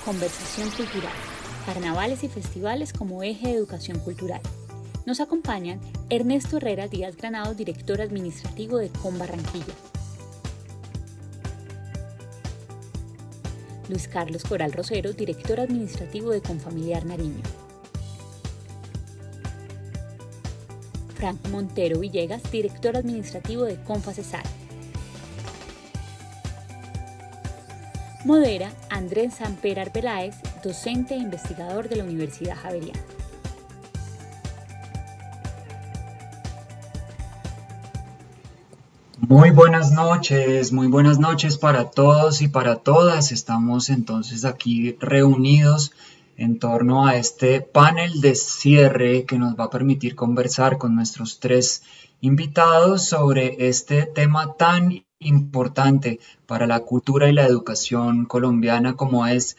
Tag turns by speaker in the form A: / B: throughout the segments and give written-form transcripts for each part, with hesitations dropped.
A: Conversación Cultural, Carnavales y Festivales como eje de educación cultural. Nos acompañan Ernesto Herrera Díaz Granados, director administrativo de CON Barranquilla. Luis Carlos Coral Rosero, director administrativo de Confamiliar Nariño. Frank Montero Villegas, director administrativo de Confacesar. Modera Andrés Samper Arbeláez, docente e investigador de la Universidad Javeriana.
B: Muy buenas noches para todos y para todas. Estamos entonces aquí reunidos en torno a este panel de cierre que nos va a permitir conversar con nuestros tres invitados sobre este tema tan importante para la cultura y la educación colombiana como es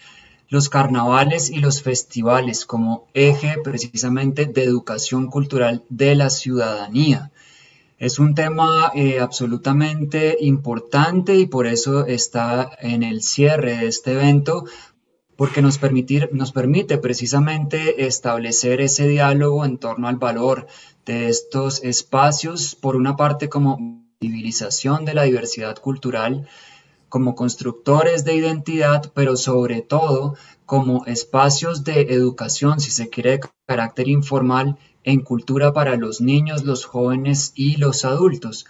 B: los carnavales y los festivales como eje precisamente de educación cultural de la ciudadanía. Es un tema absolutamente importante y por eso está en el cierre de este evento, porque nos permite precisamente establecer ese diálogo en torno al valor de estos espacios, por una parte como civilización de la diversidad cultural, como constructores de identidad, pero sobre todo como espacios de educación, si se quiere, de carácter informal en cultura para los niños, los jóvenes y los adultos.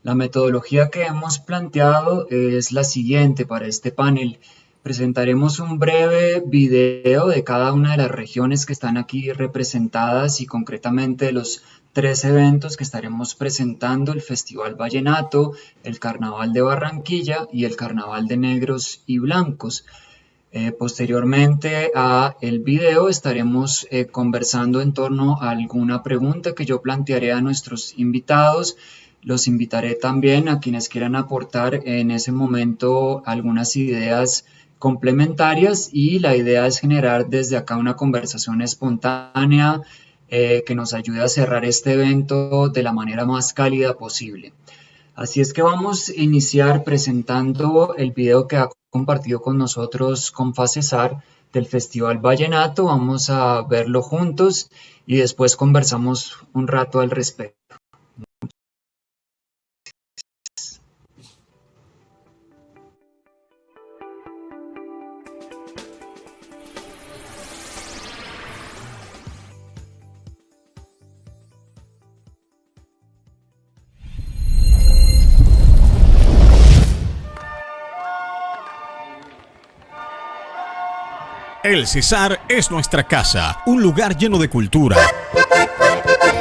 B: La metodología que hemos planteado es la siguiente para este panel. Presentaremos un breve video de cada una de las regiones que están aquí representadas y concretamente los tres eventos que estaremos presentando: el Festival Vallenato, el Carnaval de Barranquilla y el Carnaval de Negros y Blancos. Posteriormente a el video estaremos conversando en torno a alguna pregunta que yo plantearé a nuestros invitados. Los invitaré también a quienes quieran aportar en ese momento algunas ideas complementarias y la idea es generar desde acá una conversación espontánea que nos ayude a cerrar este evento de la manera más cálida posible. Así es que vamos a iniciar presentando el video que ha compartido con nosotros Confacesar del Festival Vallenato. Vamos a verlo juntos y después conversamos un rato al respecto.
C: El Cesar es nuestra casa, un lugar lleno de cultura.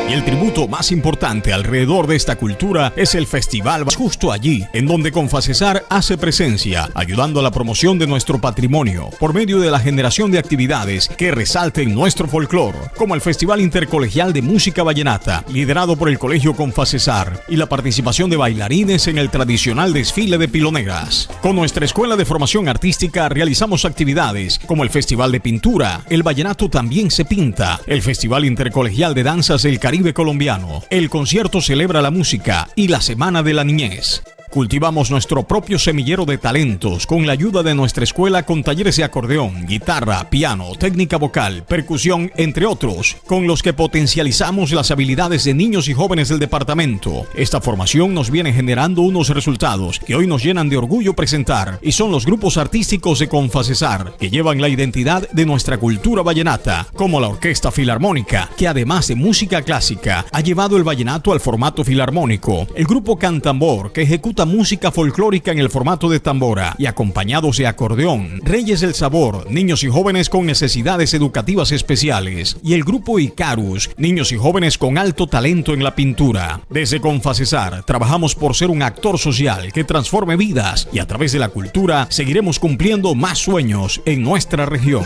C: Y el tributo más importante alrededor de esta cultura es el festival, justo allí, en donde Confacesar hace presencia, ayudando a la promoción de nuestro patrimonio, por medio de la generación de actividades que resalten nuestro folclore, como el Festival Intercolegial de Música Vallenata, liderado por el Colegio Confacesar, y la participación de bailarines en el tradicional desfile de piloneras. Con nuestra Escuela de Formación Artística realizamos actividades como el Festival de Pintura, el Vallenato también se pinta, el Festival Intercolegial de Danzas del Caribe colombiano, el concierto celebra la música y la Semana de la Niñez. Cultivamos nuestro propio semillero de talentos con la ayuda de nuestra escuela con talleres de acordeón, guitarra, piano, técnica vocal, percusión, entre otros, con los que potencializamos las habilidades de niños y jóvenes del departamento. Esta formación nos viene generando unos resultados que hoy nos llenan de orgullo presentar y son los grupos artísticos de Confacesar que llevan la identidad de nuestra cultura vallenata, como la Orquesta Filarmónica, que además de música clásica ha llevado el vallenato al formato filarmónico, el grupo Cantambor, que ejecuta música folclórica en el formato de tambora y acompañados de acordeón, Reyes del Sabor, niños y jóvenes con necesidades educativas especiales, y el grupo Icarus, niños y jóvenes con alto talento en la pintura. Desde Confacesar trabajamos por ser un actor social que transforme vidas y a través de la cultura seguiremos cumpliendo más sueños en nuestra región.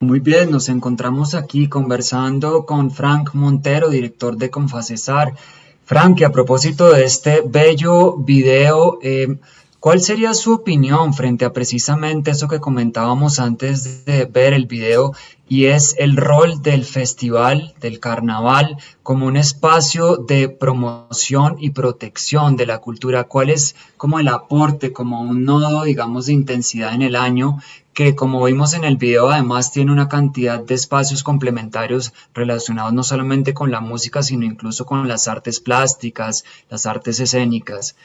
B: Muy bien, nos encontramos aquí conversando con Frank Montero, director de Confacesar. Frank, a propósito de este bello video, ¿Cuál sería su opinión frente a precisamente eso que comentábamos antes de ver el video, y es el rol del festival, del carnaval, como un espacio de promoción y protección de la cultura? ¿Cuál es como el aporte, como un nodo, digamos, de intensidad en el año, que como vimos en el video además tiene una cantidad de espacios complementarios relacionados no solamente con la música, sino incluso con las artes plásticas, las artes escénicas?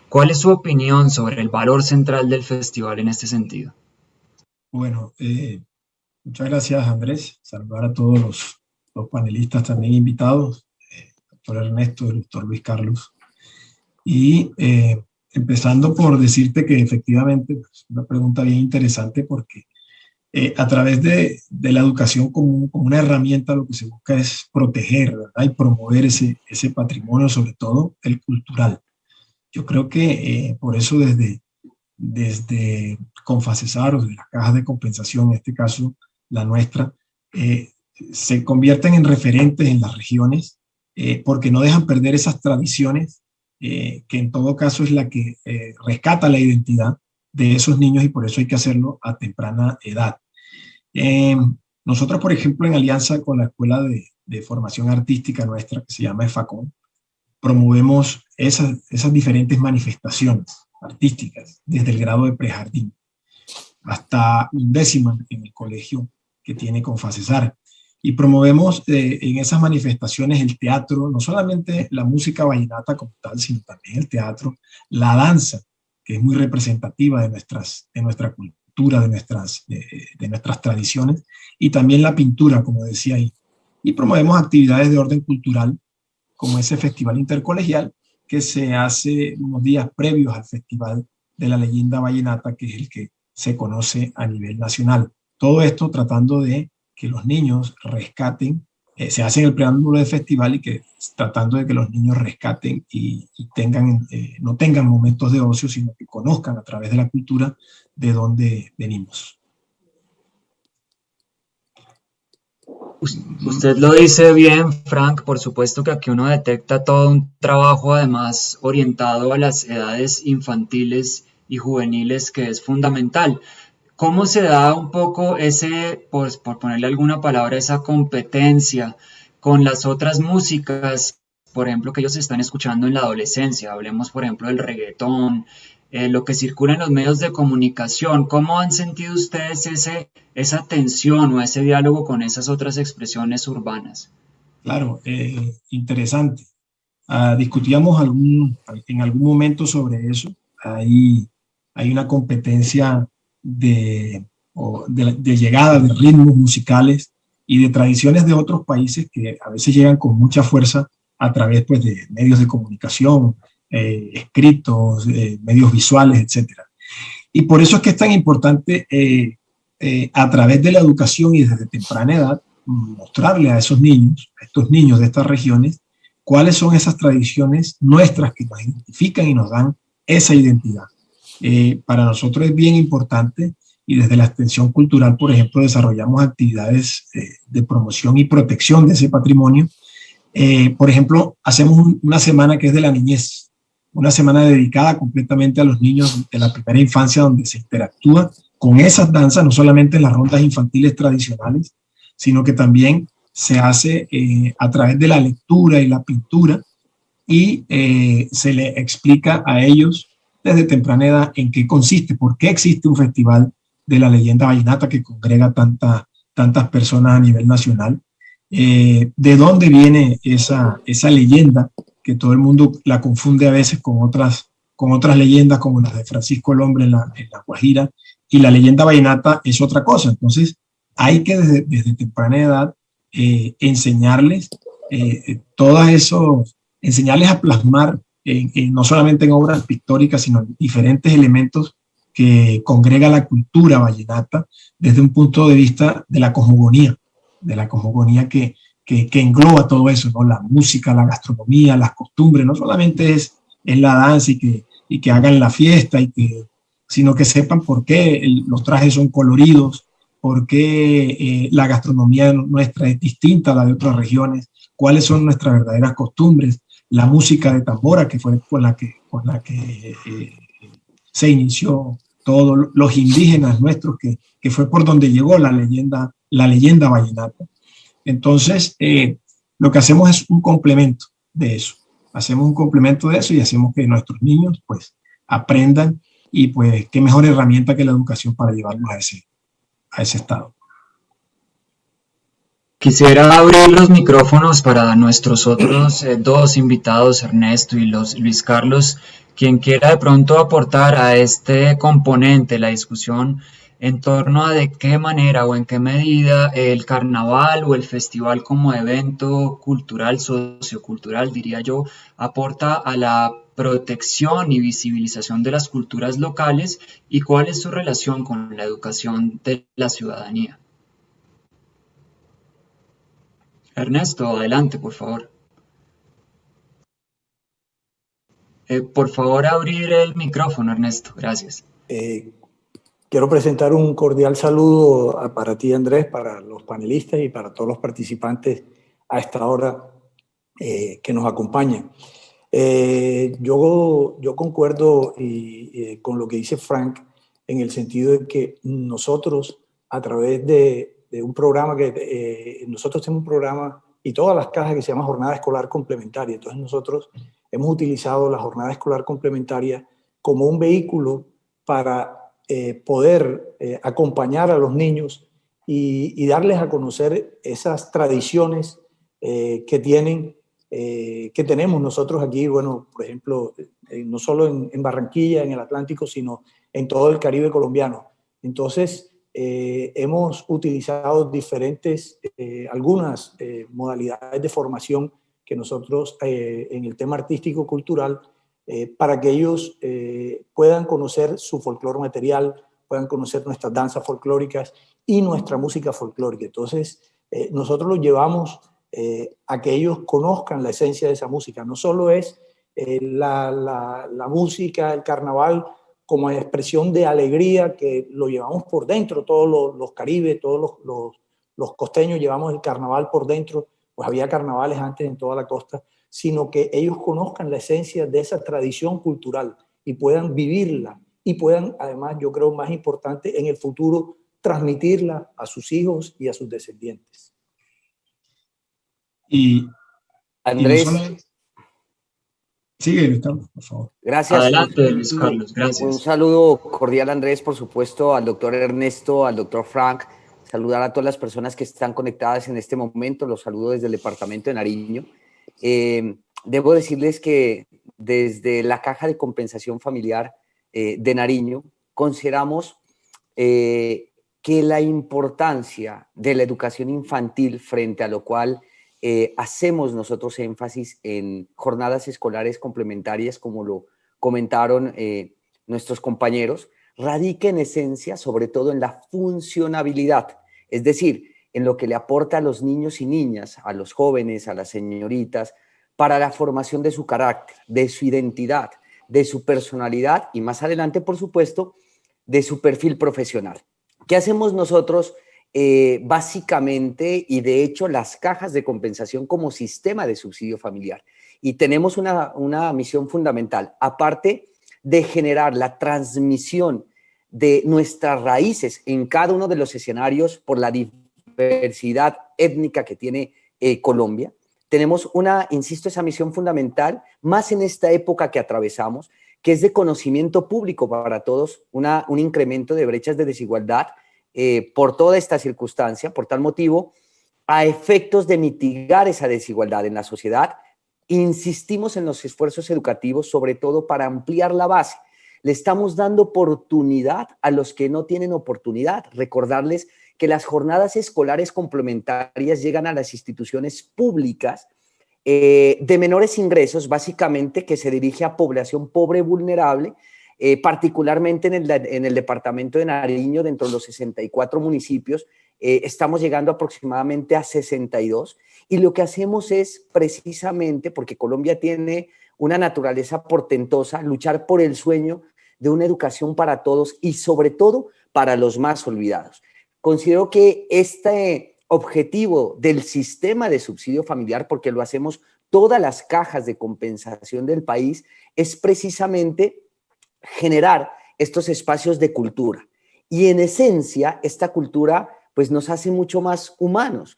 B: ¿Cuál es su opinión sobre el valor central del festival en este sentido?
D: Bueno, muchas gracias, Andrés. Saludar a todos los panelistas también invitados, doctor Ernesto, el doctor Luis Carlos. Y empezando por decirte que efectivamente es una pregunta bien interesante, porque a través de la educación como una herramienta lo que se busca es proteger, ¿verdad? Y promover ese patrimonio, sobre todo el cultural. Yo creo que por eso desde Confacesar, o de las cajas de compensación, en este caso la nuestra, se convierten en referentes en las regiones, porque no dejan perder esas tradiciones, que en todo caso es la que rescata la identidad de esos niños, y por eso hay que hacerlo a temprana edad. Nosotros, por ejemplo, en alianza con la Escuela de Formación Artística nuestra, que se llama EFACON, promovemos esas diferentes manifestaciones artísticas, desde el grado de prejardín hasta 11º en el colegio que tiene Confacesar. Y promovemos en esas manifestaciones el teatro, no solamente la música vallenata como tal, sino también el teatro, la danza, que es muy representativa de nuestra cultura, de nuestras tradiciones, y también la pintura, como decía ahí. Y promovemos actividades de orden cultural, como ese festival intercolegial que se hace unos días previos al Festival de la Leyenda Vallenata, que es el que se conoce a nivel nacional. Todo esto tratando de que los niños rescaten, se hace en el preámbulo del festival, y que tratando de que los niños rescaten y no tengan momentos de ocio, sino que conozcan a través de la cultura de dónde venimos.
B: Usted lo dice bien, Frank. Por supuesto que aquí uno detecta todo un trabajo además orientado a las edades infantiles y juveniles, que es fundamental. ¿Cómo se da un poco por ponerle alguna palabra, esa competencia con las otras músicas, por ejemplo, que ellos están escuchando en la adolescencia? Hablemos, por ejemplo, del reggaetón, lo que circula en los medios de comunicación. ¿Cómo han sentido ustedes esa tensión o ese diálogo con esas otras expresiones urbanas?
D: Claro, interesante. Discutíamos en algún momento sobre eso. Hay una competencia de llegada de ritmos musicales y de tradiciones de otros países, que a veces llegan con mucha fuerza a través, pues, de medios de comunicación, escritos, medios visuales, etc. Y por eso es que es tan importante a través de la educación y desde temprana edad mostrarle a estos niños de estas regiones, cuáles son esas tradiciones nuestras que nos identifican y nos dan esa identidad. Para nosotros es bien importante, y desde la extensión cultural, por ejemplo, desarrollamos actividades de promoción y protección de ese patrimonio. Por ejemplo, hacemos una semana que es de la niñez, una semana dedicada completamente a los niños de la primera infancia, donde se interactúa con esas danzas, no solamente en las rondas infantiles tradicionales, sino que también se hace a través de la lectura y la pintura, y se le explica a ellos desde temprana edad en qué consiste, por qué existe un festival de la Leyenda Vallenata que congrega tantas personas a nivel nacional, de dónde viene esa leyenda, que todo el mundo la confunde a veces con otras leyendas como las de Francisco el Hombre en la Guajira, y la leyenda vallenata es otra cosa. Entonces hay que desde temprana edad enseñarles enseñarles a plasmar no solamente en obras pictóricas, sino en diferentes elementos que congrega la cultura vallenata desde un punto de vista de la cosmogonía que engloba todo eso, ¿no? La música, la gastronomía, las costumbres. No solamente es la danza y que hagan la fiesta, sino que sepan por qué los trajes son coloridos, por qué la gastronomía nuestra es distinta a la de otras regiones, cuáles son nuestras verdaderas costumbres, la música de tambora, que fue con la que se inició, todos los indígenas nuestros, que fue por donde llegó la leyenda vallenata. Entonces, lo que hacemos es un complemento de eso. Hacemos un complemento de eso y hacemos que nuestros niños pues aprendan, y pues qué mejor herramienta que la educación para llevarlos a ese estado.
B: Quisiera abrir los micrófonos para nuestros otros dos invitados, Ernesto y Luis Carlos, quien quiera de pronto aportar a este componente, la discusión en torno a de qué manera o en qué medida el carnaval o el festival como evento cultural, sociocultural, diría yo, aporta a la protección y visibilización de las culturas locales, y cuál es su relación con la educación de la ciudadanía. Ernesto, adelante, por favor. Por favor, abrir el micrófono, Ernesto. Gracias.
E: Quiero presentar un cordial saludo para ti, Andrés, para los panelistas y para todos los participantes a esta hora que nos acompañan. Yo concuerdo con lo que dice Frank, en el sentido de que nosotros, a través de un programa nosotros tenemos un programa y todas las cajas que se llama Jornada Escolar Complementaria. Entonces nosotros hemos utilizado la jornada escolar complementaria como un vehículo para poder acompañar a los niños y darles a conocer esas tradiciones que tenemos nosotros aquí, bueno, por ejemplo, no solo en Barranquilla, en el Atlántico, sino en todo el Caribe colombiano. Entonces, hemos utilizado algunas modalidades de formación que nosotros en el tema artístico-cultural, para que ellos puedan conocer su folclore material, puedan conocer nuestras danzas folclóricas y nuestra música folclórica. Entonces, nosotros los llevamos a que ellos conozcan la esencia de esa música. No solo es la música, el carnaval, como expresión de alegría, que lo llevamos por dentro, todos los caribes, todos los costeños llevamos el carnaval por dentro, pues había carnavales antes en toda la costa, sino que ellos conozcan la esencia de esa tradición cultural y puedan vivirla, y puedan, además, yo creo más importante, en el futuro, transmitirla a sus hijos y a sus descendientes.
F: Andrés.
D: Sigue, Gustavo, por favor.
F: Gracias.
B: Adelante, Luis Carlos, gracias.
F: Un saludo cordial, Andrés, por supuesto, al doctor Ernesto, al doctor Frank. Saludar a todas las personas que están conectadas en este momento. Los saludo desde el departamento de Nariño. Debo decirles que desde la Caja de Compensación Familiar de Nariño consideramos que la importancia de la educación infantil, frente a lo cual hacemos nosotros énfasis en jornadas escolares complementarias, como lo comentaron nuestros compañeros, radica en esencia sobre todo en la funcionabilidad, es decir, en lo que le aporta a los niños y niñas, a los jóvenes, a las señoritas, para la formación de su carácter, de su identidad, de su personalidad y más adelante, por supuesto, de su perfil profesional. ¿Qué hacemos nosotros? Básicamente, y de hecho, las cajas de compensación como sistema de subsidio familiar. Y tenemos una misión fundamental, aparte de generar la transmisión de nuestras raíces en cada uno de los escenarios por la diversidad étnica que tiene Colombia. Tenemos insisto, esa misión fundamental, más en esta época que atravesamos, que es de conocimiento público para todos, un incremento de brechas de desigualdad por toda esta circunstancia. Por tal motivo, a efectos de mitigar esa desigualdad en la sociedad, insistimos en los esfuerzos educativos, sobre todo para ampliar la base. Le estamos dando oportunidad a los que no tienen oportunidad. Recordarles que las jornadas escolares complementarias llegan a las instituciones públicas de menores ingresos, básicamente, que se dirige a población pobre, vulnerable, particularmente en el departamento de Nariño, dentro de los 64 municipios, estamos llegando aproximadamente a 62, y lo que hacemos es precisamente, porque Colombia tiene una naturaleza portentosa, luchar por el sueño de una educación para todos y sobre todo para los más olvidados. Considero que este objetivo del sistema de subsidio familiar, porque lo hacemos todas las cajas de compensación del país, es precisamente generar estos espacios de cultura. Y en esencia, esta cultura pues nos hace mucho más humanos.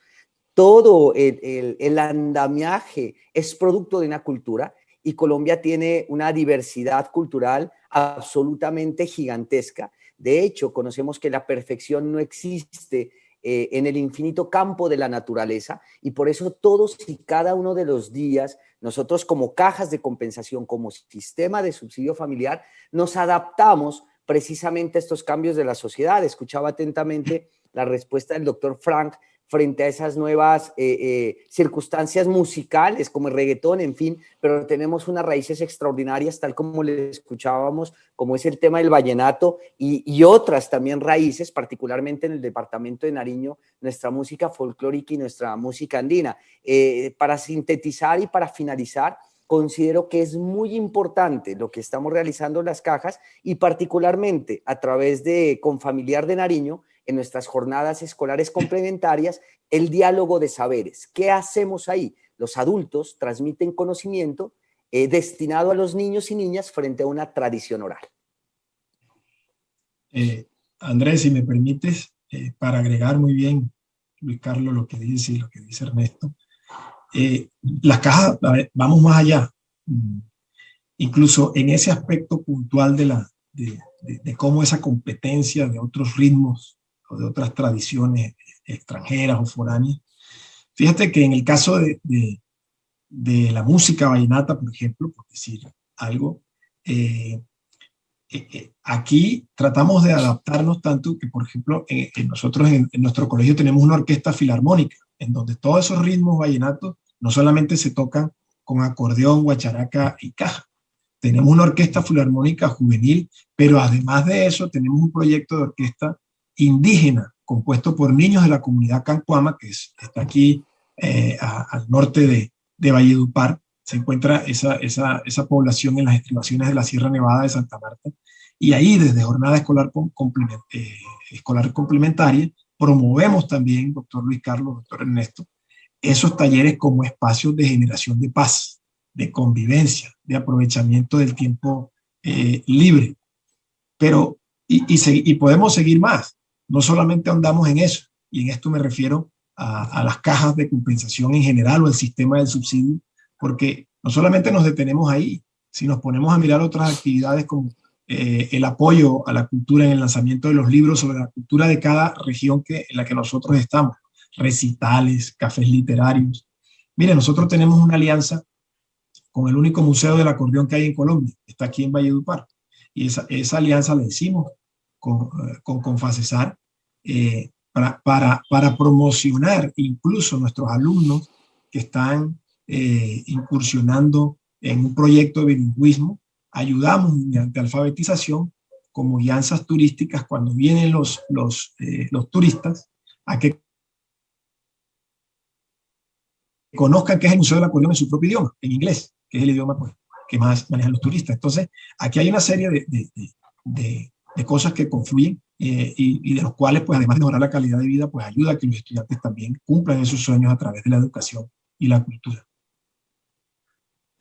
F: Todo el andamiaje es producto de una cultura y Colombia tiene una diversidad cultural absolutamente gigantesca. De hecho, conocemos que la perfección no existe en el infinito campo de la naturaleza y por eso todos y cada uno de los días nosotros como cajas de compensación, como sistema de subsidio familiar, nos adaptamos precisamente a estos cambios de la sociedad. Escuchaba atentamente la respuesta del doctor Frank frente a esas nuevas circunstancias musicales como el reggaetón, en fin, pero tenemos unas raíces extraordinarias, tal como le escuchábamos, como es el tema del vallenato y otras también raíces, particularmente en el departamento de Nariño, nuestra música folclórica y nuestra música andina. Para sintetizar y para finalizar, considero que es muy importante lo que estamos realizando en las cajas y particularmente a través de Confamiliar de Nariño, en nuestras jornadas escolares complementarias, el diálogo de saberes. ¿Qué hacemos ahí? Los adultos transmiten conocimiento destinado a los niños y niñas frente a una tradición oral.
D: Andrés, si me permites, para agregar muy bien, Luis Carlos, lo que dice y lo que dice Ernesto, las cajas, vamos más allá. Incluso en ese aspecto puntual de cómo esa competencia de otros ritmos o de otras tradiciones extranjeras o foráneas. Fíjate que en el caso de la música vallenata, por ejemplo, por decir algo, aquí tratamos de adaptarnos tanto que, por ejemplo, nosotros en nuestro colegio tenemos una orquesta filarmónica, en donde todos esos ritmos vallenatos no solamente se tocan con acordeón, guacharaca y caja. Tenemos una orquesta filarmónica juvenil, pero además de eso tenemos un proyecto de orquesta indígena compuesto por niños de la comunidad Cancuama, que está aquí al norte de Valledupar. Se encuentra esa población en las estribaciones de la Sierra Nevada de Santa Marta. Y ahí, desde jornada escolar complementaria, promovemos también, doctor Luis Carlos, doctor Ernesto, esos talleres como espacios de generación de paz, de convivencia, de aprovechamiento del tiempo libre. Pero, y podemos seguir más. No solamente ahondamos en eso, y en esto me refiero a las cajas de compensación en general o el sistema del subsidio, porque no solamente nos detenemos ahí, si nos ponemos a mirar otras actividades como el apoyo a la cultura en el lanzamiento de los libros sobre la cultura de cada región en la que nosotros estamos, recitales, cafés literarios. Mire, nosotros tenemos una alianza con el único museo del acordeón que hay en Colombia, está aquí en Valledupar, y esa alianza la hicimos con Confacesar para promocionar incluso nuestros alumnos que están incursionando en un proyecto de bilingüismo. Ayudamos mediante alfabetización como guianzas turísticas cuando vienen los turistas a que conozcan qué es el Museo del Acordeón en su propio idioma, en inglés, que es el idioma pues, que más manejan los turistas. Entonces, aquí hay una serie de cosas que confluyen y de los cuales, pues, además de mejorar la calidad de vida, pues ayuda a que los estudiantes también cumplan esos sueños a través de la educación y la cultura.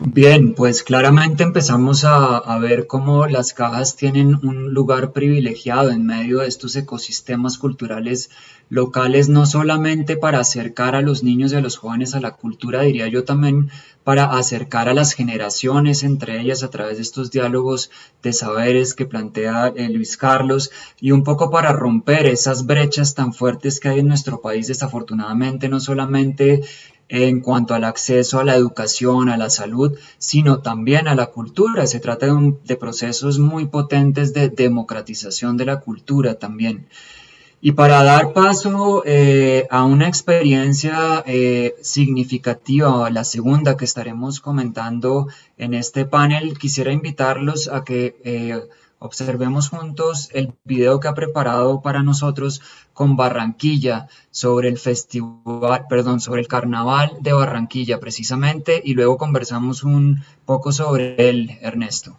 B: Bien, pues claramente empezamos a ver cómo las cajas tienen un lugar privilegiado en medio de estos ecosistemas culturales locales, no solamente para acercar a los niños y a los jóvenes a la cultura, diría yo también para acercar a las generaciones entre ellas a través de estos diálogos de saberes que plantea Luis Carlos, y un poco para romper esas brechas tan fuertes que hay en nuestro país, desafortunadamente, no solamente en cuanto al acceso a la educación, a la salud, sino también a la cultura. Se trata de procesos muy potentes de democratización de la cultura también. Y para dar paso a una experiencia significativa, la segunda que estaremos comentando en este panel, quisiera invitarlos a que observemos juntos el video que ha preparado para nosotros con Barranquilla sobre el sobre el Carnaval de Barranquilla precisamente, y luego conversamos un poco sobre él, Ernesto.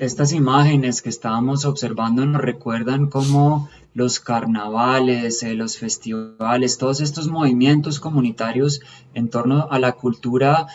B: estas imágenes que estábamos observando nos recuerdan cómo los carnavales, los festivales, todos estos movimientos comunitarios en torno a la cultura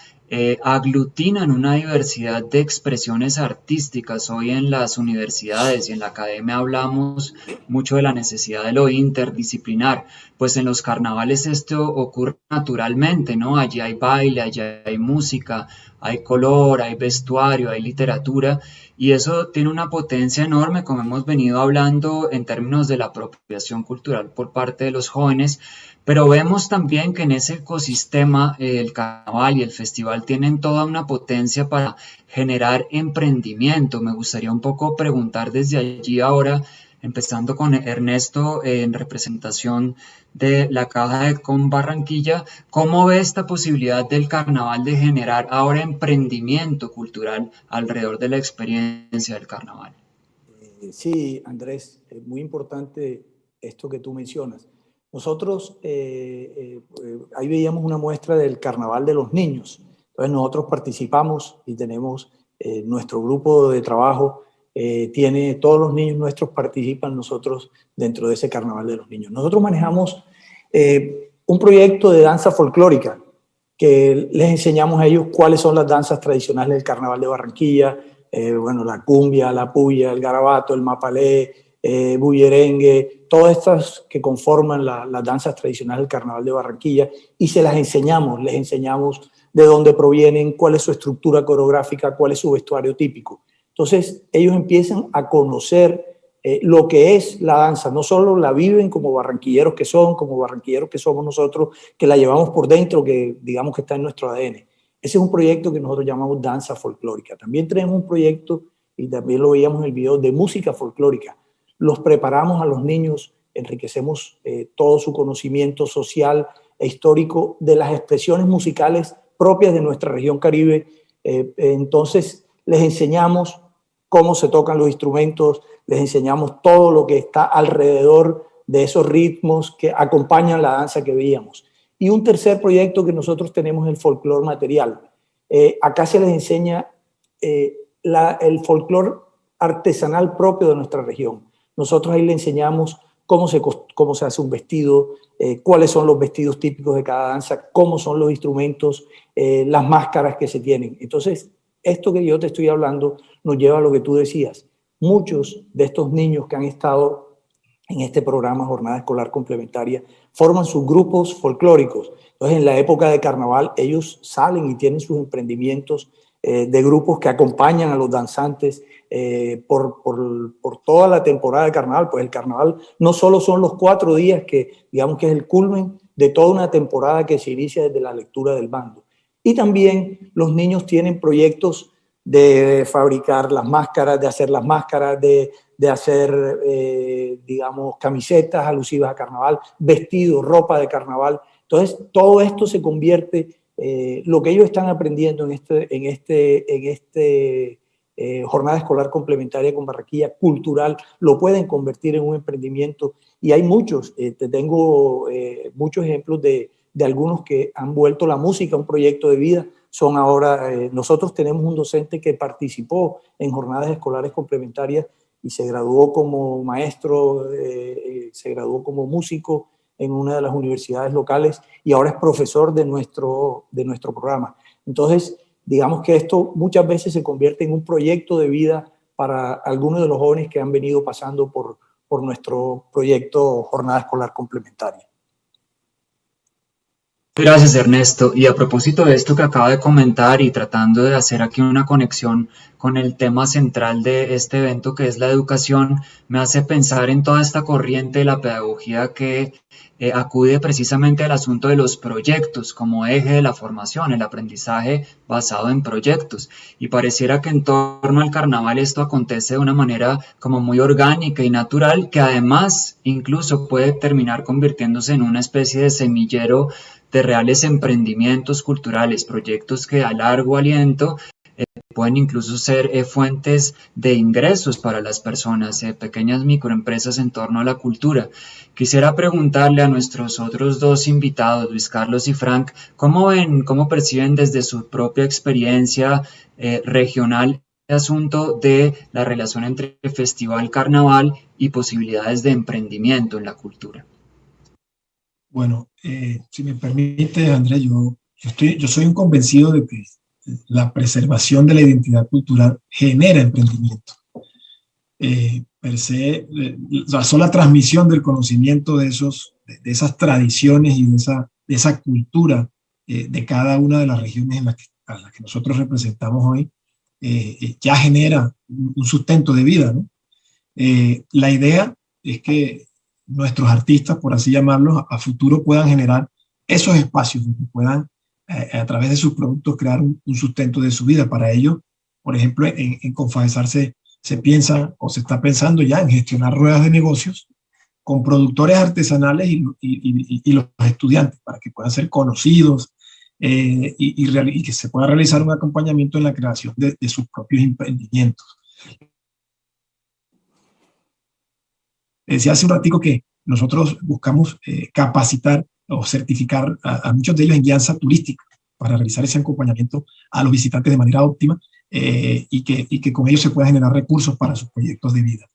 B: aglutinan una diversidad de expresiones artísticas. Hoy en las universidades y en la academia hablamos mucho de la necesidad de lo interdisciplinar, pues en los carnavales esto ocurre naturalmente, ¿no? Allí hay baile, allí hay música, hay color, hay vestuario, hay literatura, y eso tiene una potencia enorme, como hemos venido hablando en términos de la apropiación cultural por parte de los jóvenes. Pero vemos también que en ese ecosistema el carnaval y el festival tienen toda una potencia para generar emprendimiento. Me gustaría un poco preguntar desde allí ahora, empezando con Ernesto en representación de la Caja de Com Barranquilla, ¿cómo ve esta posibilidad del carnaval de generar ahora emprendimiento cultural alrededor de la experiencia del carnaval?
E: Sí, Andrés, es muy importante esto que tú mencionas. Nosotros ahí veíamos una muestra del Carnaval de los Niños. Entonces nosotros participamos y tenemos nuestro grupo de trabajo, todos los niños nuestros participan nosotros dentro de ese Carnaval de los Niños. Nosotros manejamos un proyecto de danza folclórica que les enseñamos a ellos cuáles son las danzas tradicionales del Carnaval de Barranquilla, bueno, la cumbia, la puya, el garabato, el mapalé, bullerengue, todas estas que conforman las danzas tradicionales del Carnaval de Barranquilla, y se las enseñamos, les enseñamos de dónde provienen, cuál es su estructura coreográfica, cuál es su vestuario típico. Entonces ellos empiezan a conocer lo que es la danza, no solo la viven como barranquilleros que son, como barranquilleros que somos nosotros, que la llevamos por dentro, que digamos que está en nuestro ADN. Ese es un proyecto que nosotros llamamos danza folclórica. También tenemos un proyecto, y también lo veíamos en el video, de música folclórica. Los preparamos a los niños, enriquecemos todo su conocimiento social e histórico de las expresiones musicales propias de nuestra región Caribe. Entonces les enseñamos cómo se tocan los instrumentos, les enseñamos todo lo que está alrededor de esos ritmos que acompañan la danza que veíamos. Y un tercer proyecto que nosotros tenemos es el folclore material. Acá se les enseña el folclore artesanal propio de nuestra región. Nosotros ahí le enseñamos cómo se hace un vestido, cuáles son los vestidos típicos de cada danza, cómo son los instrumentos, las máscaras que se tienen. Entonces, esto que yo te estoy hablando nos lleva a lo que tú decías. Muchos de estos niños que han estado en este programa Jornada Escolar Complementaria forman sus grupos folclóricos. Entonces, en la época de carnaval, ellos salen y tienen sus emprendimientos de grupos que acompañan a los danzantes por toda la temporada de carnaval. Pues el carnaval no solo son los 4 días que digamos que es el culmen de toda una temporada que se inicia desde la lectura del bando. Y también los niños tienen proyectos de fabricar las máscaras, de hacer las máscaras, de hacer, digamos, camisetas alusivas a carnaval, vestidos, ropa de carnaval. Entonces, todo esto se convierte, lo que ellos están aprendiendo en este jornada escolar complementaria con Barranquilla cultural, lo pueden convertir en un emprendimiento. Y hay muchos, tengo muchos ejemplos de algunos que han vuelto la música un proyecto de vida. Son ahora, nosotros tenemos un docente que participó en jornadas escolares complementarias y se graduó como maestro, se graduó como músico en una de las universidades locales y ahora es profesor de nuestro programa. Entonces, digamos que esto muchas veces se convierte en un proyecto de vida para algunos de los jóvenes que han venido pasando por nuestro proyecto Jornada Escolar Complementaria.
B: Gracias, Ernesto. Y a propósito de esto que acaba de comentar y tratando de hacer aquí una conexión con el tema central de este evento, que es la educación, me hace pensar en toda esta corriente de la pedagogía que acude precisamente al asunto de los proyectos como eje de la formación, el aprendizaje basado en proyectos. Y pareciera que en torno al carnaval esto acontece de una manera como muy orgánica y natural, que además incluso puede terminar convirtiéndose en una especie de semillero de reales emprendimientos culturales, proyectos que a largo aliento pueden incluso ser fuentes de ingresos para las personas, pequeñas microempresas en torno a la cultura. Quisiera preguntarle a nuestros otros dos invitados, Luis Carlos y Frank, ¿cómo ven, cómo perciben desde su propia experiencia regional asunto de la relación entre festival, carnaval y posibilidades de emprendimiento en la cultura.
D: Bueno, si me permite, Andrés, yo soy un convencido de que la preservación de la identidad cultural genera emprendimiento. Per se, la sola transmisión del conocimiento de esas tradiciones y de esa cultura de cada una de las regiones a las que nosotros representamos hoy, ya genera un sustento de vida, ¿no? La idea es que nuestros artistas, por así llamarlos, a futuro puedan generar esos espacios donde puedan, a través de sus productos, crear un sustento de su vida. Para ello, por ejemplo, en Confavesar se piensa o se está pensando ya en gestionar ruedas de negocios con productores artesanales y los estudiantes para que puedan ser conocidos y que se pueda realizar un acompañamiento en la creación de sus propios emprendimientos. Decía hace un ratico que nosotros buscamos capacitar o certificar a muchos de ellos en guianza turística para realizar ese acompañamiento a los visitantes de manera óptima y que con ellos se puedan generar recursos para sus proyectos de vida.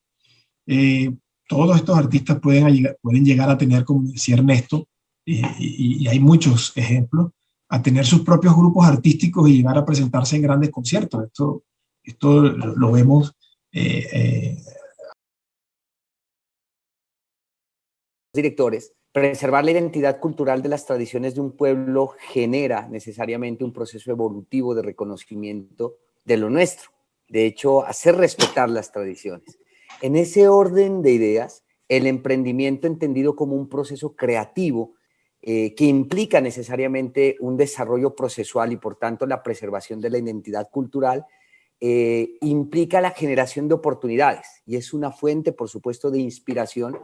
D: Todos estos artistas pueden llegar a tener, como decía Ernesto, y hay muchos ejemplos, a tener sus propios grupos artísticos y llegar a presentarse en grandes conciertos. Esto lo vemos
F: directores. Preservar la identidad cultural de las tradiciones de un pueblo genera necesariamente un proceso evolutivo de reconocimiento de lo nuestro. De hecho, hacer respetar las tradiciones. En ese orden de ideas, el emprendimiento entendido como un proceso creativo que implica necesariamente un desarrollo procesual y por tanto la preservación de la identidad cultural, implica la generación de oportunidades y es una fuente, por supuesto, de inspiración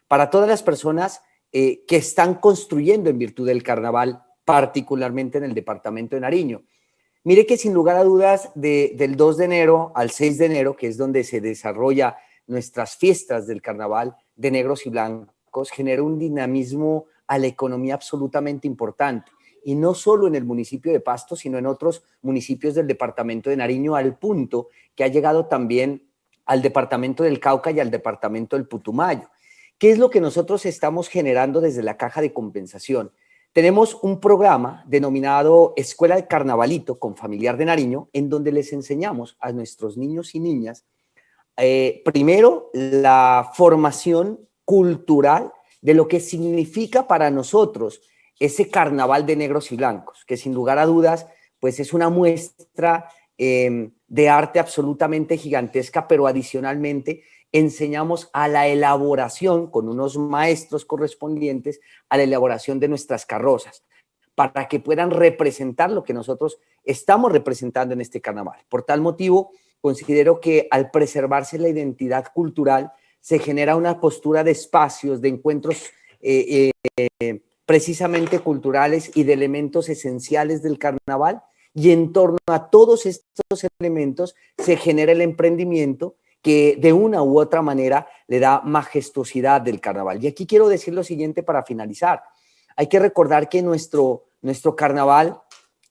F: para todas las personas que están construyendo en virtud del carnaval, particularmente en el departamento de Nariño. Mire que sin lugar a dudas, del 2 de enero al 6 de enero, que es donde se desarrolla nuestras fiestas del carnaval de negros y blancos, genera un dinamismo a la economía absolutamente importante. Y no solo en el municipio de Pasto, sino en otros municipios del departamento de Nariño, al punto que ha llegado también al departamento del Cauca y al departamento del Putumayo. ¿Qué es lo que nosotros estamos generando desde la Caja de Compensación? Tenemos un programa denominado Escuela de Carnavalito con Familiar de Nariño, en donde les enseñamos a nuestros niños y niñas, primero, la formación cultural de lo que significa para nosotros ese carnaval de negros y blancos, que sin lugar a dudas, pues es una muestra de arte absolutamente gigantesca, pero adicionalmente enseñamos a la elaboración, con unos maestros correspondientes, a la elaboración de nuestras carrozas, para que puedan representar lo que nosotros estamos representando en este carnaval. Por tal motivo, considero que al preservarse la identidad cultural, se genera una postura de espacios, de encuentros precisamente culturales y de elementos esenciales del carnaval, y en torno a todos estos elementos se genera el emprendimiento que de una u otra manera le da majestuosidad del carnaval. Y aquí quiero decir lo siguiente para finalizar. Hay que recordar que nuestro carnaval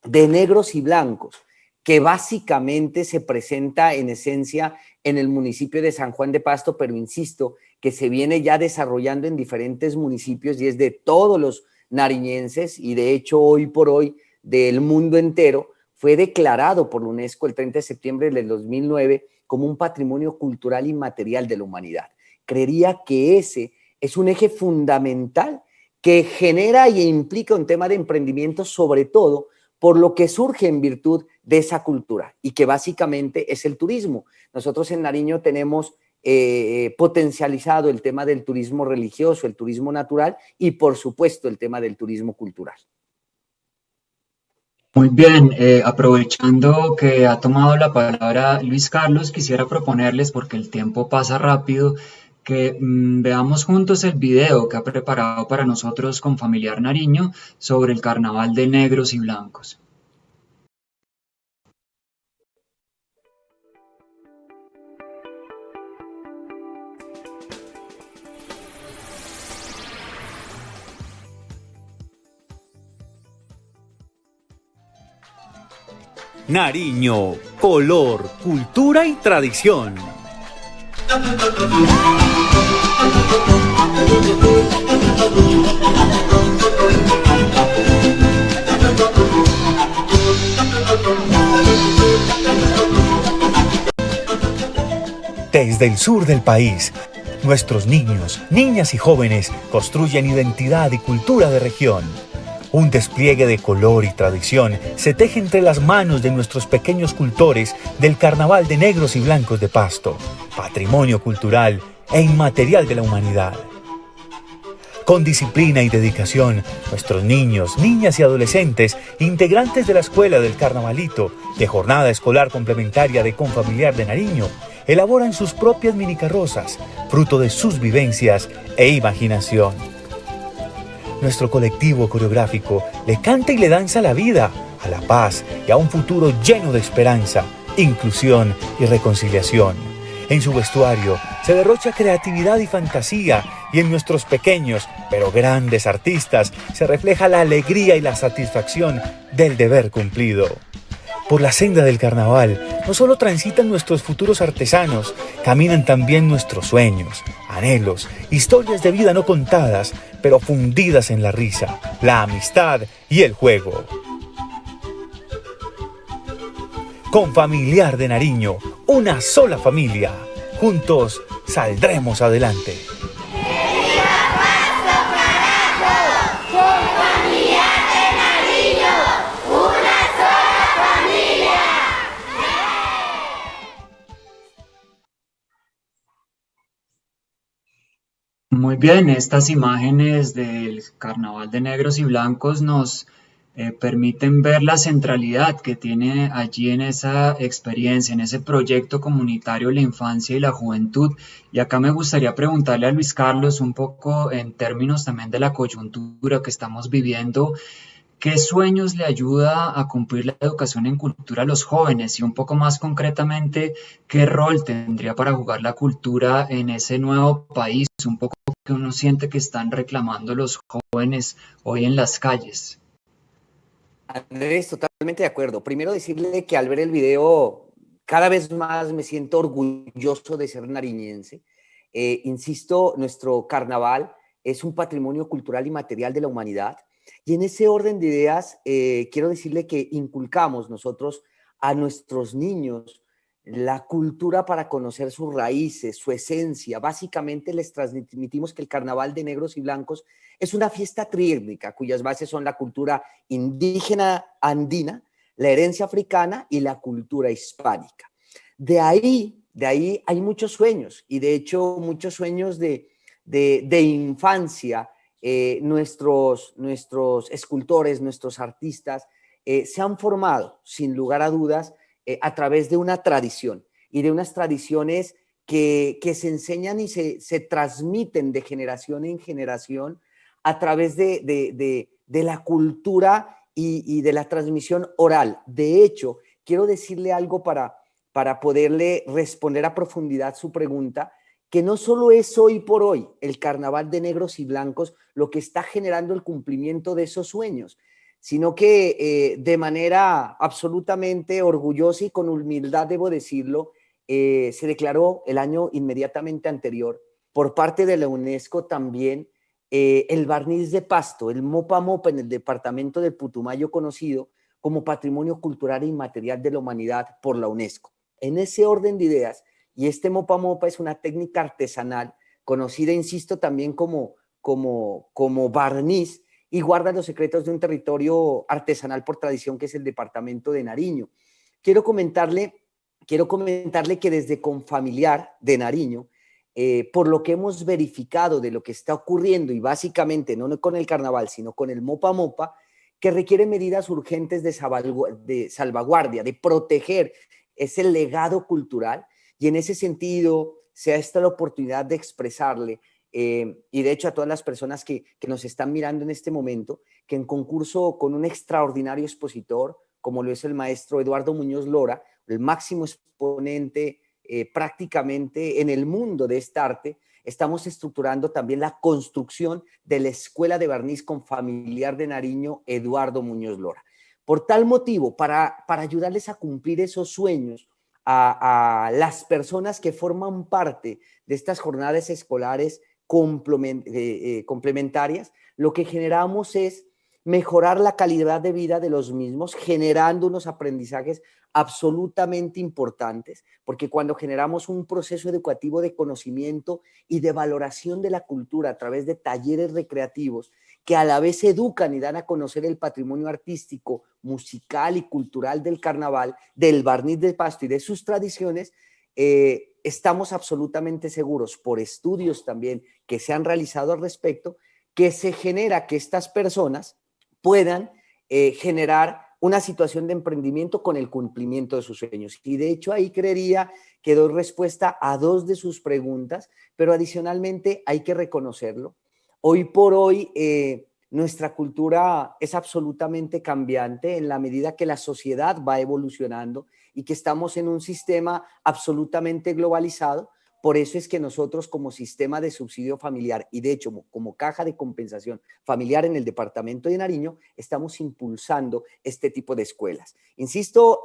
F: de negros y blancos, que básicamente se presenta en esencia en el municipio de San Juan de Pasto, pero insisto, que se viene ya desarrollando en diferentes municipios y es de todos los nariñenses y de hecho hoy por hoy del mundo entero, fue declarado por la UNESCO el 30 de septiembre del 2009 como un patrimonio cultural inmaterial de la humanidad. Creería que ese es un eje fundamental que genera y implica un tema de emprendimiento, sobre todo por lo que surge en virtud de esa cultura y que básicamente es el turismo. Nosotros en Nariño tenemos potencializado el tema del turismo religioso, el turismo natural y por supuesto el tema del turismo cultural.
B: Muy bien, aprovechando que ha tomado la palabra Luis Carlos, quisiera proponerles, porque el tiempo pasa rápido, que veamos juntos el video que ha preparado para nosotros con Familiar Nariño sobre el carnaval de negros y blancos.
G: Nariño, color, cultura y tradición.
H: Desde el sur del país, nuestros niños, niñas y jóvenes construyen identidad y cultura de región. Un despliegue de color y tradición se teje entre las manos de nuestros pequeños cultores del Carnaval de Negros y Blancos de Pasto, patrimonio cultural e inmaterial de la humanidad. Con disciplina y dedicación, nuestros niños, niñas y adolescentes, integrantes de la Escuela del Carnavalito, de Jornada Escolar Complementaria de Confamiliar de Nariño, elaboran sus propias minicarrozas, fruto de sus vivencias e imaginación. Nuestro colectivo coreográfico le canta y le danza a la vida, a la paz y a un futuro lleno de esperanza, inclusión y reconciliación. En su vestuario se derrocha creatividad y fantasía, y en nuestros pequeños pero grandes artistas se refleja la alegría y la satisfacción del deber cumplido. Por la senda del carnaval no solo transitan nuestros futuros artesanos, caminan también nuestros sueños, anhelos, historias de vida no contadas, pero fundidas en la risa, la amistad y el juego. Confamiliar de Nariño, una sola familia. Juntos saldremos adelante.
B: Muy bien, estas imágenes del Carnaval de Negros y Blancos nos permiten ver la centralidad que tiene allí en esa experiencia, en ese proyecto comunitario la infancia y la juventud. Y acá me gustaría preguntarle a Luis Carlos un poco en términos también de la coyuntura que estamos viviendo. ¿Qué sueños le ayuda a cumplir la educación en cultura a los jóvenes? Y un poco más concretamente, ¿qué rol tendría para jugar la cultura en ese nuevo país? Un poco que uno siente que están reclamando los jóvenes hoy en las calles.
F: Andrés, totalmente de acuerdo. Primero decirle que al ver el video, cada vez más me siento orgulloso de ser nariñense. Insisto, nuestro carnaval es un patrimonio cultural y material de la humanidad. Y en ese orden de ideas, quiero decirle que inculcamos nosotros a nuestros niños la cultura para conocer sus raíces, su esencia. Básicamente les transmitimos que el Carnaval de Negros y Blancos es una fiesta triétnica cuyas bases son la cultura indígena andina, la herencia africana y la cultura hispánica. De ahí hay muchos sueños, y de hecho muchos sueños de infancia. Nuestros escultores, nuestros artistas se han formado, sin lugar a dudas, a través de una tradición y de unas tradiciones que se enseñan y se transmiten de generación en generación a través de la cultura y de la transmisión oral. De hecho, quiero decirle algo para poderle responder a profundidad su pregunta, que no solo es hoy por hoy el Carnaval de Negros y Blancos lo que está generando el cumplimiento de esos sueños, sino que de manera absolutamente orgullosa y con humildad, debo decirlo, se declaró el año inmediatamente anterior por parte de la UNESCO también el barniz de Pasto, el Mopa Mopa en el departamento del Putumayo, conocido como Patrimonio Cultural e Inmaterial de la Humanidad por la UNESCO. En ese orden de ideas, y este Mopa Mopa es una técnica artesanal conocida, insisto, también como barniz, y guarda los secretos de un territorio artesanal por tradición que es el departamento de Nariño. Quiero comentarle que desde Confamiliar de Nariño, por lo que hemos verificado de lo que está ocurriendo, y básicamente no con el carnaval, sino con el Mopa Mopa, que requiere medidas urgentes de salvaguardia, de proteger ese legado cultural, y en ese sentido sea esta la oportunidad de expresarle, y de hecho a todas las personas que nos están mirando en este momento, que en concurso con un extraordinario expositor, como lo es el maestro Eduardo Muñoz Lora, el máximo exponente prácticamente en el mundo de este arte, estamos estructurando también la construcción de la Escuela de Barniz Confamiliar de Nariño Eduardo Muñoz Lora. Por tal motivo, para ayudarles a cumplir esos sueños, a las personas que forman parte de estas jornadas escolares complementarias, lo que generamos es mejorar la calidad de vida de los mismos, generando unos aprendizajes absolutamente importantes, porque cuando generamos un proceso educativo de conocimiento y de valoración de la cultura a través de talleres recreativos que a la vez educan y dan a conocer el patrimonio artístico, musical y cultural del carnaval, del barniz de Pasto y de sus tradiciones, estamos absolutamente seguros, por estudios también que se han realizado al respecto, que se genera que estas personas puedan generar una situación de emprendimiento con el cumplimiento de sus sueños. Y de hecho ahí creería que doy respuesta a 2 de sus preguntas, pero adicionalmente hay que reconocerlo. Hoy por hoy nuestra cultura es absolutamente cambiante en la medida que la sociedad va evolucionando y que estamos en un sistema absolutamente globalizado. Por eso es que nosotros como sistema de subsidio familiar y de hecho como caja de compensación familiar en el departamento de Nariño estamos impulsando este tipo de escuelas. Insisto,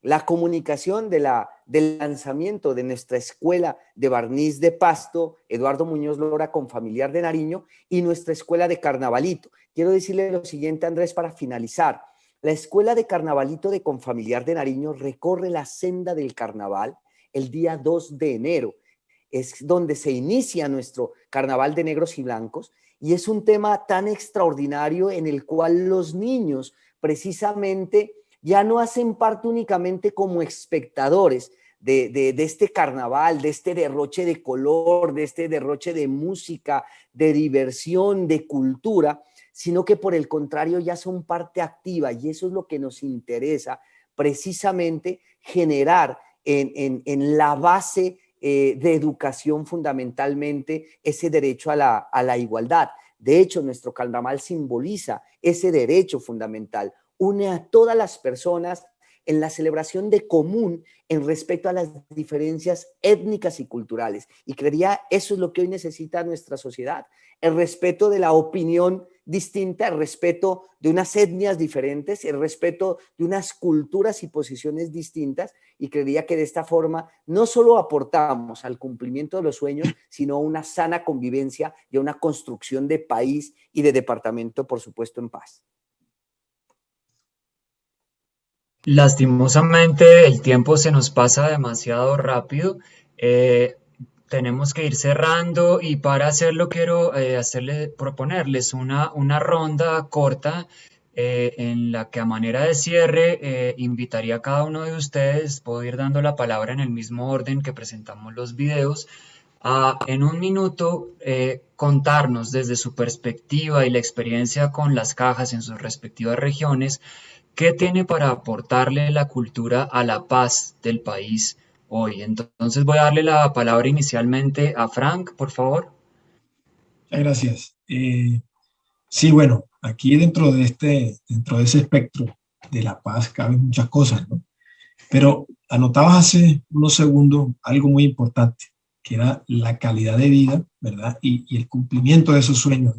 F: la comunicación del lanzamiento de nuestra escuela de barniz de Pasto, Eduardo Muñoz Lora con familiar de Nariño y nuestra escuela de carnavalito. Quiero decirle lo siguiente, Andrés, para finalizar. La escuela de carnavalito de Confamiliar de Nariño recorre la senda del carnaval el día 2 de enero. Es donde se inicia nuestro carnaval de negros y blancos y es un tema tan extraordinario en el cual los niños precisamente ya no hacen parte únicamente como espectadores de este carnaval, de este derroche de color, de este derroche de música, de diversión, de cultura, sino que por el contrario ya son parte activa y eso es lo que nos interesa precisamente generar en la base de educación fundamentalmente ese derecho a la igualdad. De hecho, nuestro carnaval simboliza ese derecho fundamental, une a todas las personas en la celebración de común en respecto a las diferencias étnicas y culturales. Y creería eso es lo que hoy necesita nuestra sociedad, el respeto de la opinión distinta, el respeto de unas etnias diferentes, el respeto de unas culturas y posiciones distintas, y creería que de esta forma no solo aportamos al cumplimiento de los sueños, sino a una sana convivencia y a una construcción de país y de departamento, por supuesto, en paz.
B: Lastimosamente el tiempo se nos pasa demasiado rápido. Tenemos que ir cerrando y para hacerlo quiero proponerles una ronda corta en la que a manera de cierre invitaría a cada uno de ustedes, puedo ir dando la palabra en el mismo orden que presentamos los videos, a en un minuto contarnos desde su perspectiva y la experiencia con las cajas en sus respectivas regiones, ¿qué tiene para aportarle la cultura a la paz del país hoy? Entonces voy a darle la palabra inicialmente a Frank, por favor.
D: Muchas gracias. Sí, bueno, aquí dentro de ese espectro de la paz caben muchas cosas, ¿no? Pero anotabas hace unos segundos algo muy importante, que era la calidad de vida, ¿verdad? Y el cumplimiento de esos sueños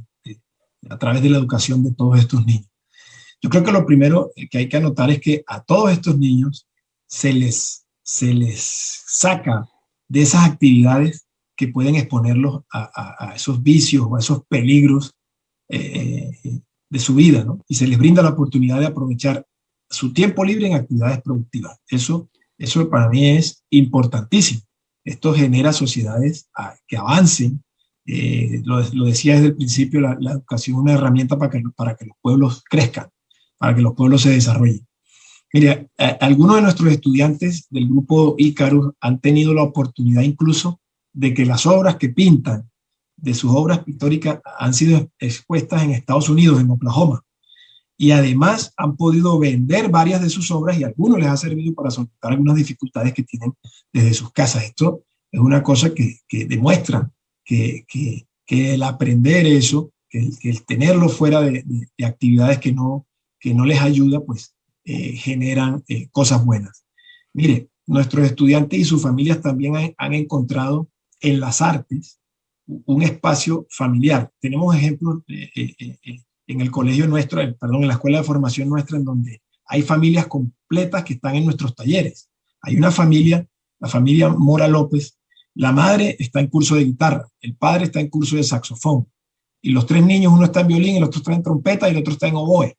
D: a través de la educación de todos estos niños. Yo creo que lo primero que hay que anotar es que a todos estos niños se les saca de esas actividades que pueden exponerlos a esos vicios o a esos peligros de su vida, ¿no? Y se les brinda la oportunidad de aprovechar su tiempo libre en actividades productivas. Eso para mí es importantísimo. Esto genera sociedades que avancen. Lo decía desde el principio, la educación es una herramienta para que los pueblos crezcan, para que los pueblos se desarrollen. Mira, algunos de nuestros estudiantes del grupo Ícaros han tenido la oportunidad incluso de que las obras que pintan de sus obras pictóricas han sido expuestas en Estados Unidos, en Oklahoma. Y además han podido vender varias de sus obras y a algunos les ha servido para solventar algunas dificultades que tienen desde sus casas. Esto es una cosa que demuestra que el aprender eso, que el tenerlo fuera de actividades que no les ayuda, pues generan cosas buenas. Mire, nuestros estudiantes y sus familias también han encontrado en las artes un espacio familiar. Tenemos ejemplos en el colegio nuestro, en la escuela de formación nuestra, en donde hay familias completas que están en nuestros talleres. Hay una familia, la familia Mora López, la madre está en curso de guitarra, el padre está en curso de saxofón, y los 3 niños, uno está en violín, el otro está en trompeta y el otro está en oboe.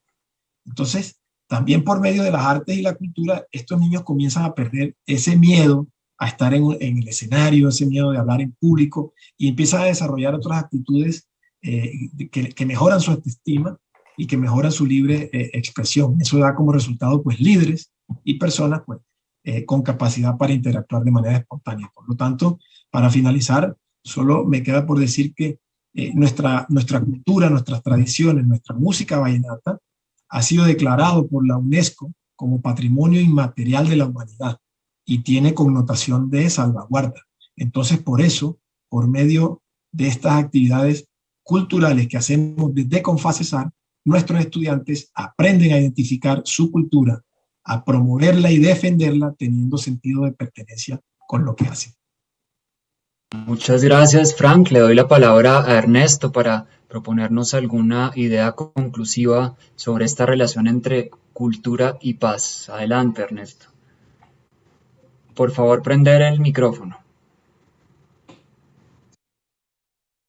D: Entonces, también por medio de las artes y la cultura, estos niños comienzan a perder ese miedo a estar en el escenario, ese miedo de hablar en público, y empiezan a desarrollar otras actitudes que mejoran su autoestima y que mejoran su libre expresión. Eso da como resultado pues líderes y personas pues con capacidad para interactuar de manera espontánea. Por lo tanto, para finalizar, solo me queda por decir que nuestra cultura, nuestras tradiciones, nuestra música vallenata ha sido declarado por la UNESCO como Patrimonio Inmaterial de la Humanidad y tiene connotación de salvaguarda. Entonces, por eso, por medio de estas actividades culturales que hacemos desde Confacesar, nuestros estudiantes aprenden a identificar su cultura, a promoverla y defenderla teniendo sentido de pertenencia con lo que hacen.
B: Muchas gracias, Frank. Le doy la palabra a Ernesto para proponernos alguna idea conclusiva sobre esta relación entre cultura y paz. Adelante, Ernesto. Por favor, prender el micrófono.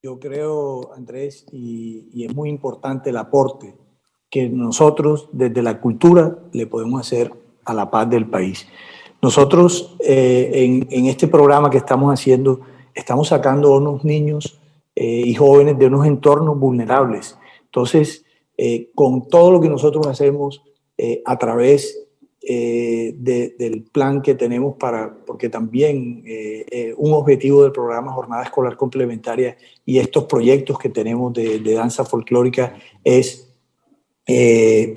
E: Yo creo, Andrés, y es muy importante el aporte que nosotros desde la cultura le podemos hacer a la paz del país. Nosotros en este programa que estamos haciendo, estamos sacando a unos niños y jóvenes de unos entornos vulnerables. Entonces, con todo lo que nosotros hacemos a través del plan que tenemos porque también un objetivo del programa Jornada Escolar Complementaria y estos proyectos que tenemos de danza folclórica es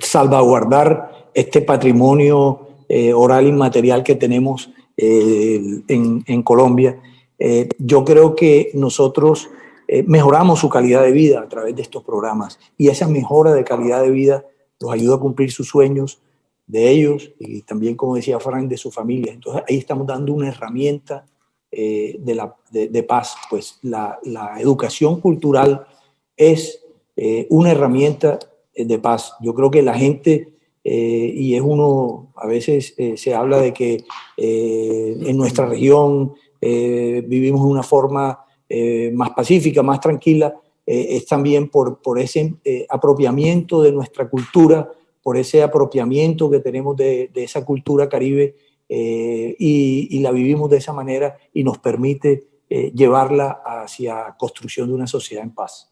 E: salvaguardar este patrimonio oral inmaterial que tenemos en Colombia. Yo creo que nosotros mejoramos su calidad de vida a través de estos programas y esa mejora de calidad de vida los ayuda a cumplir sus sueños de ellos y también, como decía Frank, de su familia. Entonces ahí estamos dando una herramienta de paz. Pues la educación cultural es una herramienta de paz. Yo creo que la gente, y es uno, a veces se habla de que en nuestra región vivimos de una forma más pacífica, más tranquila, es también por ese apropiamiento de nuestra cultura, por ese apropiamiento que tenemos de esa cultura caribe y la vivimos de esa manera y nos permite llevarla hacia construcción de una sociedad en paz.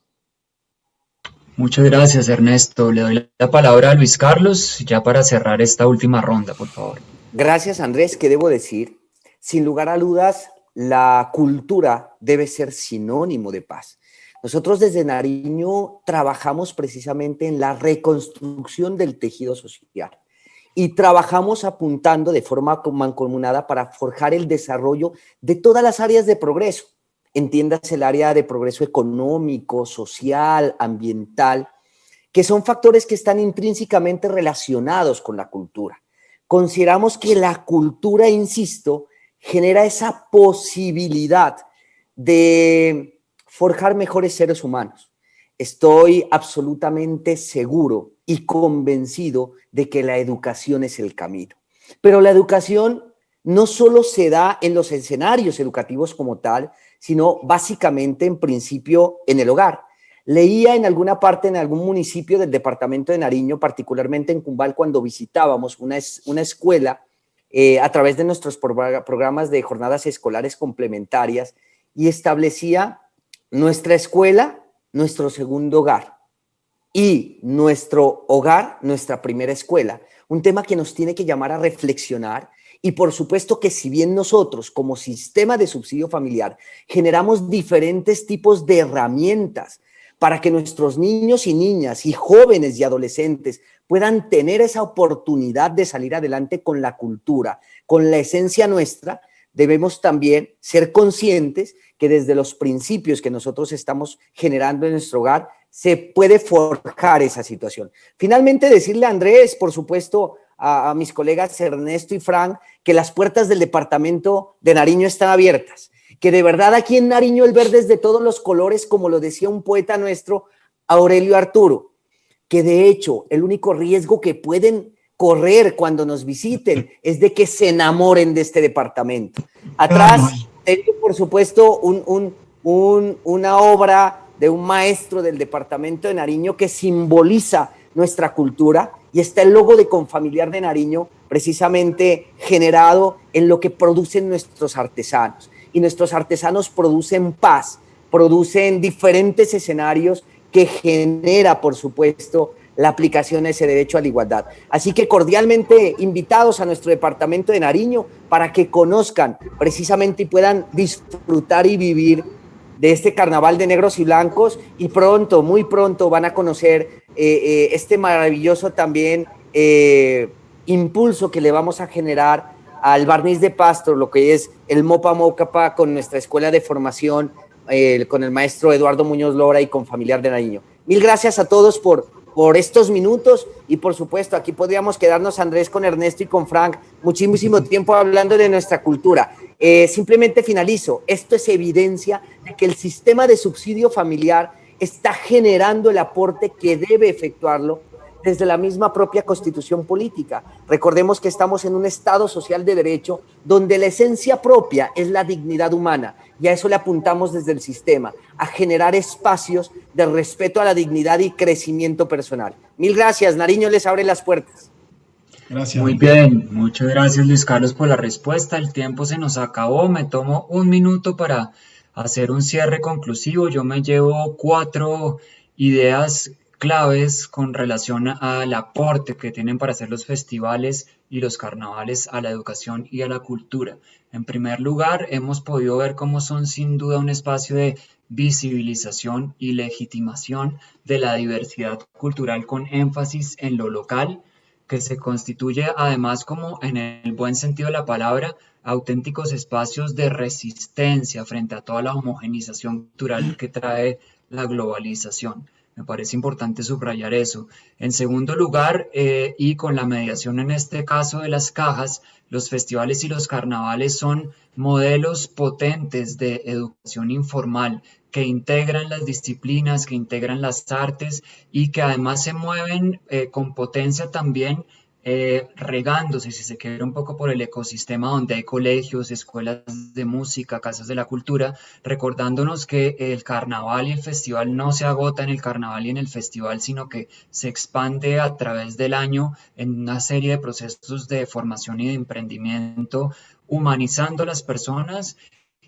B: Muchas gracias, Ernesto. Le doy la palabra a Luis Carlos, ya para cerrar esta última ronda, por favor.
F: Gracias, Andrés. ¿Qué debo decir? Sin lugar a dudas, la cultura debe ser sinónimo de paz. Nosotros desde Nariño trabajamos precisamente en la reconstrucción del tejido social y trabajamos apuntando de forma mancomunada para forjar el desarrollo de todas las áreas de progreso. Entiéndase el área de progreso económico, social, ambiental, que son factores que están intrínsecamente relacionados con la cultura. Consideramos que la cultura, insisto, genera esa posibilidad de forjar mejores seres humanos. Estoy absolutamente seguro y convencido de que la educación es el camino. Pero la educación no solo se da en los escenarios educativos como tal, sino básicamente en principio en el hogar. Leía en alguna parte, en algún municipio del departamento de Nariño, particularmente en Cumbal, cuando visitábamos una escuela a través de nuestros programas de jornadas escolares complementarias y establecía nuestra escuela, nuestro segundo hogar y nuestro hogar, nuestra primera escuela. Un tema que nos tiene que llamar a reflexionar. Y por supuesto que si bien nosotros como sistema de subsidio familiar generamos diferentes tipos de herramientas para que nuestros niños y niñas y jóvenes y adolescentes puedan tener esa oportunidad de salir adelante con la cultura, con la esencia nuestra, debemos también ser conscientes que desde los principios que nosotros estamos generando en nuestro hogar se puede forjar esa situación. Finalmente decirle a Andrés, por supuesto, a mis colegas Ernesto y Frank, que las puertas del departamento de Nariño están abiertas, que de verdad aquí en Nariño el verde es de todos los colores, como lo decía un poeta nuestro, Aurelio Arturo, que de hecho el único riesgo que pueden correr cuando nos visiten es de que se enamoren de este departamento. Atrás tengo, por supuesto, una obra de un maestro del departamento de Nariño que simboliza nuestra cultura, y está el logo de Confamiliar de Nariño, precisamente generado en lo que producen nuestros artesanos. Y nuestros artesanos producen paz, producen diferentes escenarios que genera, por supuesto, la aplicación de ese derecho a la igualdad. Así que cordialmente invitados a nuestro departamento de Nariño para que conozcan precisamente y puedan disfrutar y vivir de este carnaval de negros y blancos, y pronto, muy pronto van a conocer este maravilloso también impulso que le vamos a generar al barniz de Pasto, lo que es el Mopa Mocapa, con nuestra escuela de formación, con el maestro Eduardo Muñoz Lora y Confamiliar de Nariño. Mil gracias a todos por estos minutos, y por supuesto aquí podríamos quedarnos, Andrés, con Ernesto y con Frank muchísimo tiempo hablando de nuestra cultura. Simplemente finalizo, esto es evidencia de que el sistema de subsidio familiar está generando el aporte que debe efectuarlo desde la misma propia constitución política. Recordemos que estamos en un Estado social de derecho donde la esencia propia es la dignidad humana, y a eso le apuntamos desde el sistema, a generar espacios de respeto a la dignidad y crecimiento personal. Mil gracias, Nariño les abre las puertas.
D: Gracias.
B: Muy bien, muchas gracias, Luis Carlos, por la respuesta. El tiempo se nos acabó, me tomo un minuto para hacer un cierre conclusivo. Yo me llevo 4 ideas claves con relación al aporte que tienen para hacer los festivales y los carnavales a la educación y a la cultura. En primer lugar, hemos podido ver cómo son sin duda un espacio de visibilización y legitimación de la diversidad cultural con énfasis en lo local, que se constituye además, como en el buen sentido de la palabra, auténticos espacios de resistencia frente a toda la homogenización cultural que trae la globalización. Me parece importante subrayar eso. En segundo lugar, y con la mediación en este caso de las cajas, los festivales y los carnavales son modelos potentes de educación informal que integran las disciplinas, que integran las artes, y que además se mueven con potencia también, regándose, si se quiere, un poco por el ecosistema donde hay colegios, escuelas de música, casas de la cultura, recordándonos que el carnaval y el festival no se agota en el carnaval y en el festival, sino que se expande a través del año en una serie de procesos de formación y de emprendimiento, humanizando a las personas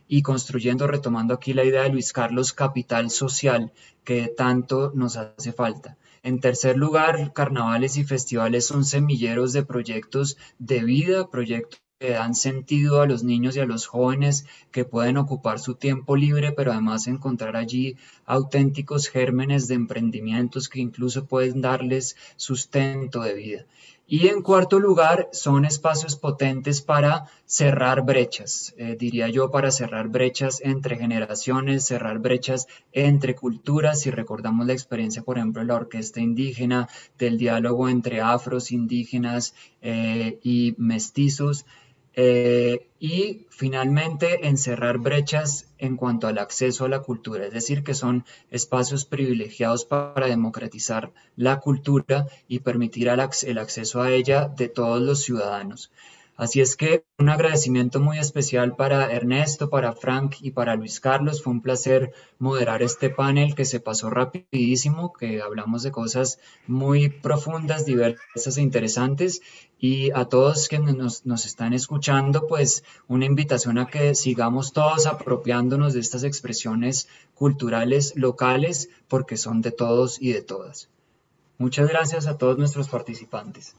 B: y construyendo, retomando aquí la idea de Luis Carlos, capital social, que tanto nos hace falta. En tercer lugar, carnavales y festivales son semilleros de proyectos de vida, proyectos que dan sentido a los niños y a los jóvenes, que pueden ocupar su tiempo libre, pero además encontrar allí auténticos gérmenes de emprendimientos que incluso pueden darles sustento de vida. Y en cuarto lugar, son espacios potentes para cerrar brechas, diría yo, para cerrar brechas entre generaciones, cerrar brechas entre culturas. Si recordamos la experiencia, por ejemplo, de la orquesta indígena, del diálogo entre afros, indígenas y mestizos. Y finalmente, en cerrar brechas en cuanto al acceso a la cultura, es decir, que son espacios privilegiados para democratizar la cultura y permitir el acceso a ella de todos los ciudadanos. Así es que un agradecimiento muy especial para Ernesto, para Frank y para Luis Carlos. Fue un placer moderar este panel que se pasó rapidísimo, que hablamos de cosas muy profundas, diversas e interesantes. Y a todos que nos están escuchando, pues una invitación a que sigamos todos apropiándonos de estas expresiones culturales locales, porque son de todos y de todas. Muchas gracias a todos nuestros participantes.